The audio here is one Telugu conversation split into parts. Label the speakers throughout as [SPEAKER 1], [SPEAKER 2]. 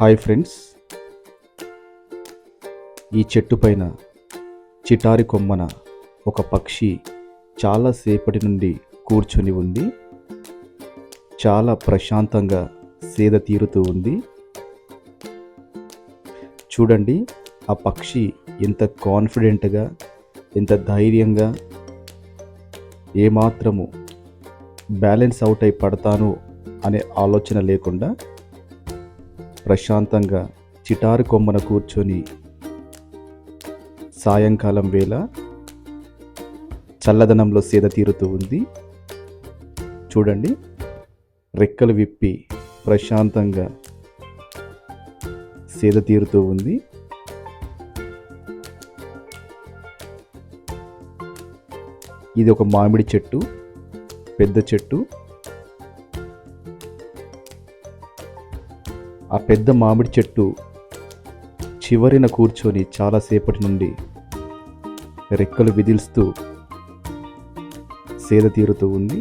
[SPEAKER 1] హాయ్ ఫ్రెండ్స్, ఈ చెట్టు పైన చిటారి కొమ్మన ఒక పక్షి చాలాసేపటి నుండి కూర్చొని ఉంది. చాలా ప్రశాంతంగా సేద తీరుతూ ఉంది. చూడండి, ఆ పక్షి ఎంత కాన్ఫిడెంట్గా, ఎంత ధైర్యంగా, ఏమాత్రము బ్యాలెన్స్ అవుట్ అయి పడతాను అనే ఆలోచన లేకుండా ప్రశాంతంగా చిటారు కొమ్మన కూర్చొని సాయంకాలం వేళ చల్లదనంలో సేద తీరుతూ ఉంది. చూడండి, రెక్కలు విప్పి ప్రశాంతంగా సేద తీరుతూ ఉంది. ఇది ఒక మామిడి చెట్టు, పెద్ద చెట్టు. ఆ పెద్ద మామిడి చెట్టు చివరిన కూర్చొని చాలాసేపటి నుండి రెక్కలు విదిల్స్తూ సేద తీరుతూ ఉంది.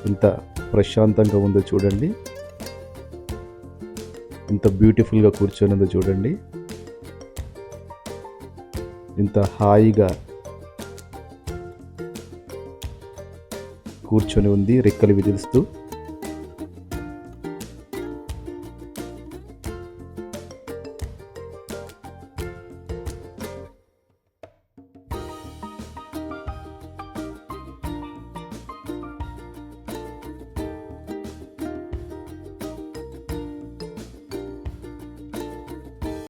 [SPEAKER 1] ఎంత ప్రశాంతంగా ఉందో చూడండి, ఎంత బ్యూటిఫుల్గా కూర్చొని ఉందో చూడండి, ఎంత హాయిగా కూర్చొని ఉంది రెక్కలు విదిలిస్తూ.